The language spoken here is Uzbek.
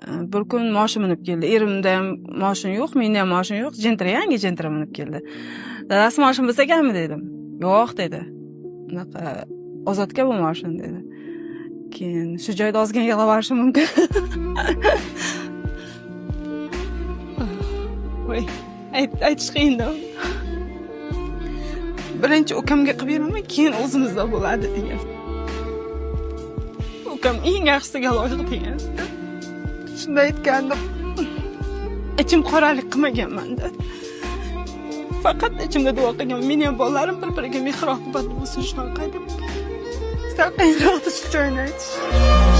Bir kun mashina minib keldi. Erimda ham mashina yo'q, menda ham mashina yo'q. Yangi Gentra minib keldi. Dadasi mashina bo'lsa ekanmi dedim. Yo'q dedi. Bunaqa ozodga bu mashina dedi. Keyin shu joyda ozgina yig'lavarishi mumkin. Voy, aytish qiyin-da. Birinchi ukamga qilib beraman, keyin o'zimizda bo'ladi degan. Ukam eng yaxshisiga loyiq degan. Shunda aytgandim. Ichim qoralik qilmaganman-da. Faqat ichimda duo qilgan. Meni ham bolalarim bir-biriga mehr-oqibat bo'lsin shunaqa deb. Sal qiyinroq shu joyni aytish.